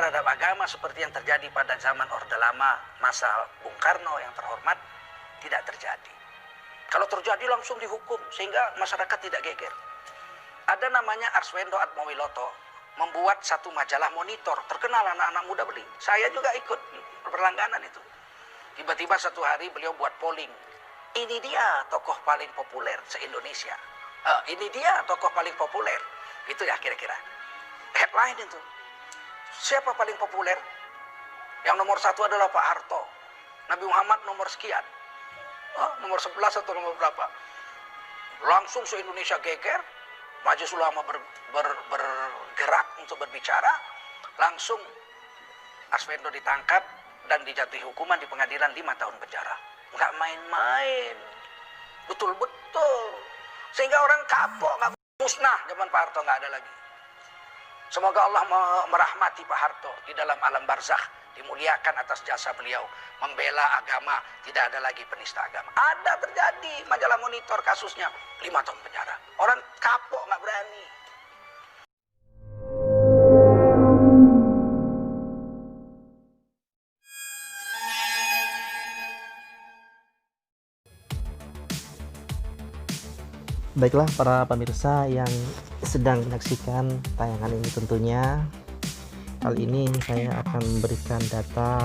terhadap agama seperti yang terjadi pada zaman Orde Lama, masa Bung Karno yang terhormat, tidak terjadi. Kalau terjadi langsung dihukum sehingga masyarakat tidak geger. Ada namanya Arswendo Atmowiloto, membuat satu majalah monitor, terkenal anak-anak muda beli. Saya juga ikut berlangganan itu. Tiba-tiba satu hari beliau buat polling. Ini dia tokoh paling populer se-Indonesia. Ini dia tokoh paling populer. Itu ya kira-kira. Headline itu. Siapa paling populer? Yang nomor 1 adalah Pak Harto. Nabi Muhammad nomor sekian. Nomor 11 atau nomor berapa? Langsung se-Indonesia geger. Majelis Ulama bergerak untuk berbicara. Langsung Arswendo ditangkap dan dijatuhi hukuman di pengadilan 5 tahun penjara. Nggak main-main. Betul-betul. Sehingga orang kapok, nggak musnah. Zaman Pak Harto nggak ada lagi. Semoga Allah merahmati Pak Harto di dalam alam barzakh, dimuliakan atas jasa beliau membela agama, tidak ada lagi penista agama. Ada terjadi, majalah monitor kasusnya 5 tahun penjara. Orang kapok nggak berani. Baiklah para pemirsa yang sedang menyaksikan tayangan ini, tentunya kali ini saya akan memberikan data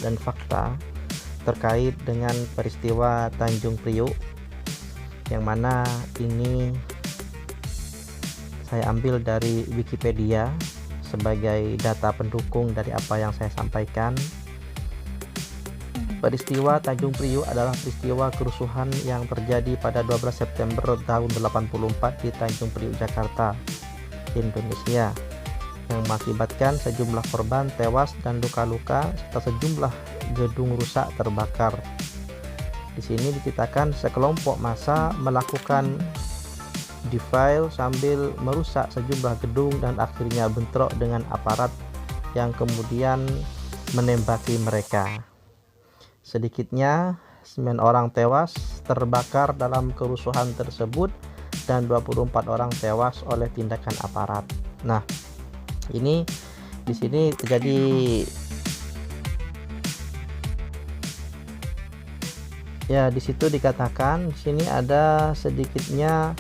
dan fakta terkait dengan peristiwa Tanjung Priuk, yang mana ini saya ambil dari Wikipedia sebagai data pendukung dari apa yang saya sampaikan. Peristiwa Tanjung Priuk adalah peristiwa kerusuhan yang terjadi pada 12 September tahun 84 di Tanjung Priuk, Jakarta, Indonesia, yang mengakibatkan sejumlah korban tewas dan luka-luka serta sejumlah gedung rusak terbakar. Di sini diceritakan sekelompok massa melakukan defile sambil merusak sejumlah gedung dan akhirnya bentrok dengan aparat yang kemudian menembaki mereka. Sedikitnya 9 orang tewas terbakar dalam kerusuhan tersebut dan 24 orang tewas oleh tindakan aparat. Nah, ini di sini terjadi ya, di situ dikatakan di sini ada sedikitnya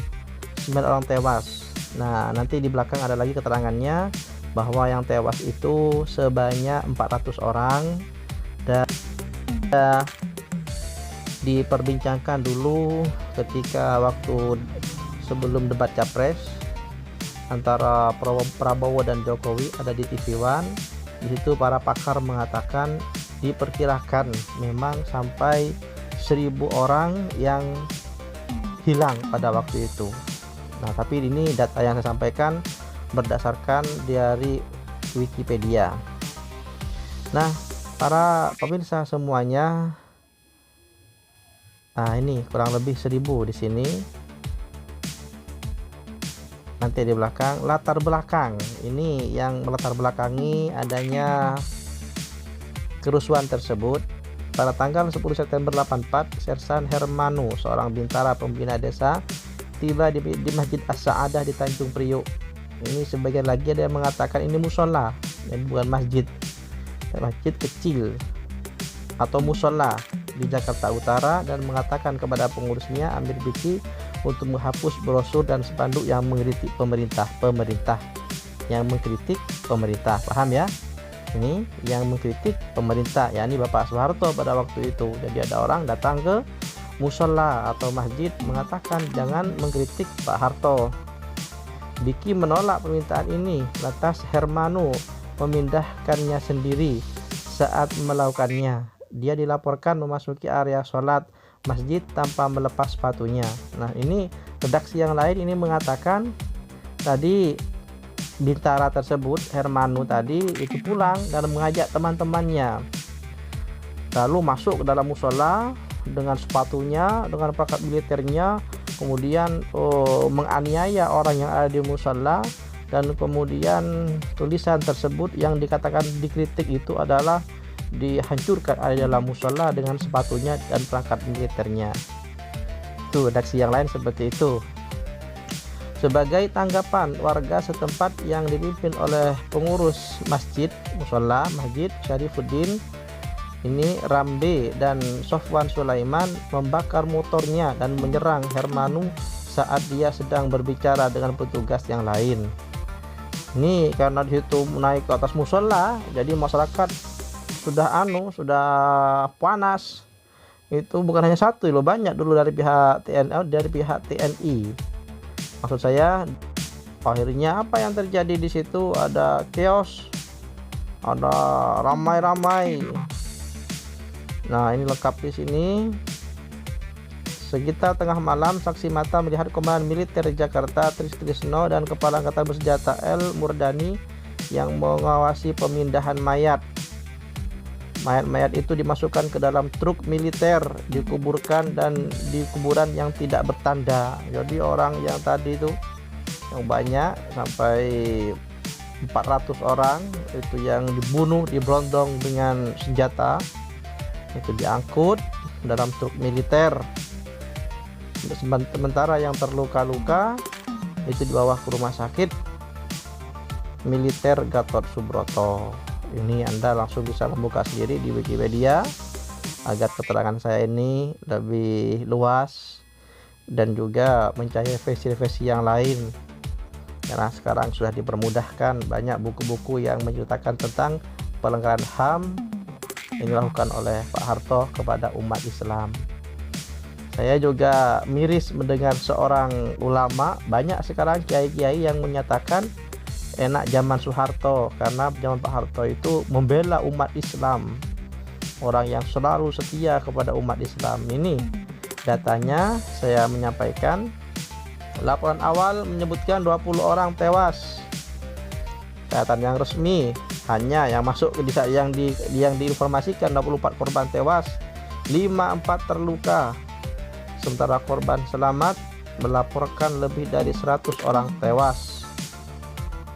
9 orang tewas. Nah, nanti di belakang ada lagi keterangannya bahwa yang tewas itu sebanyak 400 orang, dan diperbincangkan dulu ketika waktu sebelum debat capres antara Prabowo dan Jokowi, ada di TV One. Di situ para pakar mengatakan diperkirakan memang sampai 1000 orang yang hilang pada waktu itu. Nah, tapi ini data yang saya sampaikan berdasarkan dari Wikipedia. Nah, para pemirsa semuanya, nah ini kurang lebih 1000 di sini. Nanti di belakang latar belakang ini yang melatar belakangi adanya kerusuhan tersebut. Pada tanggal 10 September 84, Sersan Hermanu, seorang bintara pembina desa, tiba di Masjid As-Sa'adah di Tanjung Priuk. Ini sebagian lagi ada yang mengatakan ini musola, dan bukan masjid. Masjid kecil atau musola di Jakarta Utara, dan mengatakan kepada pengurusnya Amir Biki untuk menghapus brosur dan spanduk yang mengkritik pemerintah paham ya, ini yang mengkritik pemerintah, yakni Bapak Soeharto pada waktu itu. Jadi ada orang datang ke musola atau masjid mengatakan jangan mengkritik Pak Harto. Biki menolak permintaan ini, lantas Hermanu memindahkannya sendiri. Saat melakukannya, dia dilaporkan memasuki area sholat masjid tanpa melepas sepatunya. Nah, ini redaksi yang lain ini mengatakan tadi bintara tersebut, Hermanu tadi, itu pulang dan mengajak teman-temannya, lalu masuk ke dalam musola dengan sepatunya, dengan perangkat militernya, kemudian menganiaya orang yang ada di musola. Dan kemudian tulisan tersebut yang dikatakan dikritik itu adalah dihancurkan ada dalam musola dengan sepatunya dan perangkat militernya. Itu redaksi yang lain seperti itu. Sebagai tanggapan, warga setempat yang dipimpin oleh pengurus masjid, musola Masjid Syarifuddin ini, Rambe dan Sofwan Sulaiman, membakar motornya dan menyerang Hermanu saat dia sedang berbicara dengan petugas yang lain. Ini karena di situ naik ke atas musola, jadi masyarakat sudah panas. Itu bukan hanya satu loh, banyak dulu dari pihak TNI. Maksud saya, akhirnya apa yang terjadi di situ, ada chaos, ada ramai-ramai. Nah, ini lengkap di sini. Sekitar tengah malam, saksi mata melihat Komandan Militer Jakarta Trisno dan Kepala Angkatan Bersenjata L. Murdani yang mengawasi pemindahan mayat. Mayat-mayat itu dimasukkan ke dalam truk militer, dikuburkan dan di kuburan yang tidak bertanda. Jadi orang yang tadi itu yang banyak sampai 400 orang itu yang dibunuh, diberondong dengan senjata, itu diangkut dalam truk militer. Sementara yang terluka-luka itu dibawa ke rumah sakit militer Gatot Subroto. Ini Anda langsung bisa membuka sendiri di Wikipedia agar keterangan saya ini lebih luas dan juga mencari versi-versi yang lain, karena sekarang sudah dipermudahkan, banyak buku-buku yang menceritakan tentang pelanggaran HAM yang dilakukan oleh Pak Harto kepada umat Islam. Saya juga miris mendengar seorang ulama, banyak sekarang kiai-kiai yang menyatakan enak zaman Soeharto, karena zaman Pak Harto itu membela umat Islam, orang yang selalu setia kepada umat Islam. Ini datanya saya menyampaikan. Laporan awal menyebutkan 20 orang tewas. Catatan yang resmi hanya yang masuk ke yang diinformasikan 24 korban tewas, 54 terluka. Sementara korban selamat melaporkan lebih dari 100 orang tewas.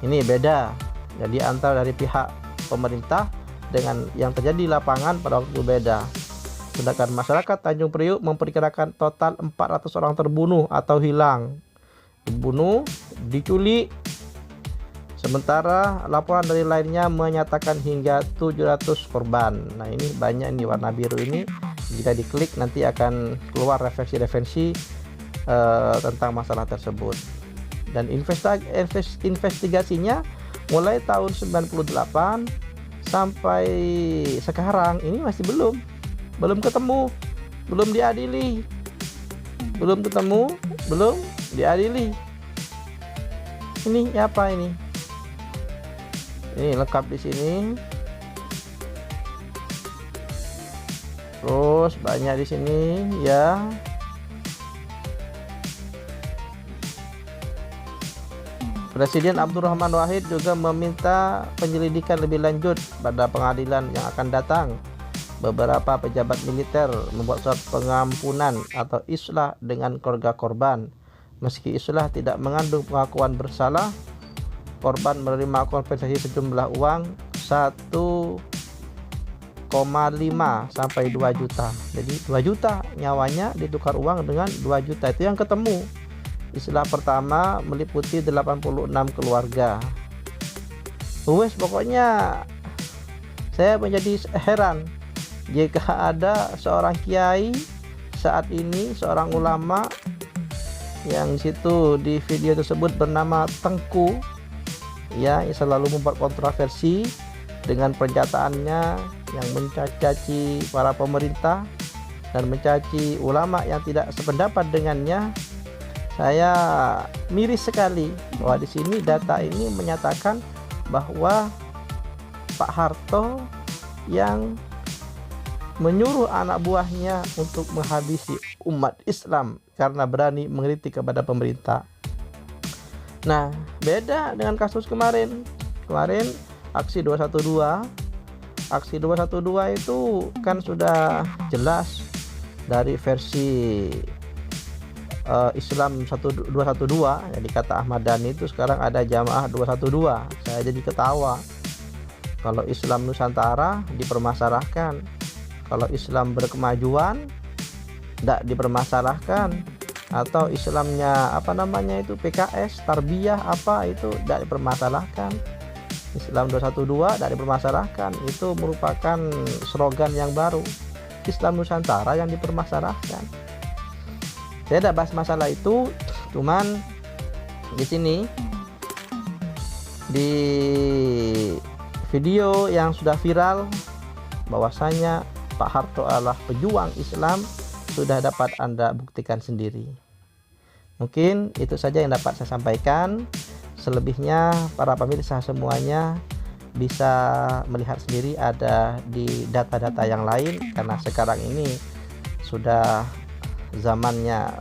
Ini beda, jadi antara dari pihak pemerintah dengan yang terjadi di lapangan pada waktu itu beda. Sedangkan masyarakat Tanjung Priuk memperkirakan total 400 orang terbunuh atau hilang, dibunuh, diculik. Sementara laporan dari lainnya menyatakan hingga 700 korban. Nah, ini banyak di warna biru ini, jika diklik nanti akan keluar referensi tentang masalah tersebut. Dan investigasinya mulai tahun 98 sampai sekarang ini masih belum ketemu, belum diadili, belum diadili. Ini apa ini? Ini lengkap di sini. Terus banyak di sini ya. Presiden Abdurrahman Wahid juga meminta penyelidikan lebih lanjut pada pengadilan yang akan datang. Beberapa pejabat militer membuat surat pengampunan atau islah dengan keluarga korban. Meski islah tidak mengandung pengakuan bersalah, korban menerima kompensasi sejumlah uang 1,5 sampai 2 juta. Jadi 2 juta nyawanya ditukar uang dengan 2 juta. Itu yang ketemu. Islah pertama meliputi 86 keluarga. Pokoknya saya menjadi heran jika ada seorang kiai saat ini, seorang ulama yang situ di video tersebut bernama Tengku, ya, yang selalu membuat kontroversi dengan pernyataannya yang mencaci para pemerintah dan mencaci ulama yang tidak sependapat dengannya. Saya miris sekali bahwa di sini data ini menyatakan bahwa Pak Harto yang menyuruh anak buahnya untuk menghabisi umat Islam karena berani mengkritik kepada pemerintah. Nah, beda dengan kasus kemarin. Kemarin aksi 212. Aksi 212 itu kan sudah jelas dari versi Islam 212, jadi kata Ahmad Dhani itu sekarang ada Jamaah 212. Saya jadi ketawa. Kalau Islam Nusantara dipermasalahkan, kalau Islam berkemajuan tidak dipermasalahkan. atau Islamnya apa namanya itu PKS, Tarbiyah apa itu tidak dipermasalahkan. Islam 212 tidak dipermasalahkan, itu merupakan slogan yang baru. Islam Nusantara yang dipermasalahkan. Saya tidak bahas masalah itu, cuman di sini di video yang sudah viral bahwasanya Pak Harto adalah pejuang Islam sudah dapat Anda buktikan sendiri. Mungkin itu saja yang dapat saya sampaikan. Selebihnya para pemirsa semuanya bisa melihat sendiri ada di data-data yang lain, karena sekarang ini sudah zamannya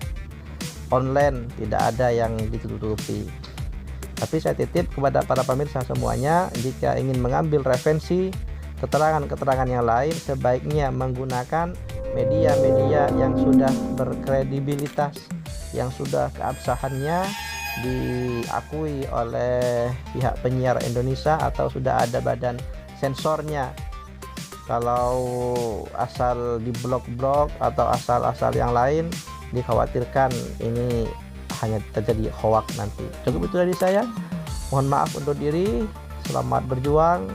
online, tidak ada yang ditutupi. Tapi saya titip kepada para pemirsa semuanya, jika ingin mengambil referensi keterangan-keterangan yang lain, sebaiknya menggunakan media-media yang sudah berkredibilitas, yang sudah keabsahannya diakui oleh pihak penyiar Indonesia atau sudah ada badan sensornya. Kalau asal di blog-blog atau asal-asal yang lain, dikhawatirkan ini hanya terjadi hoak nanti. Cukup itu dari saya. Mohon maaf undur diri. Selamat berjuang.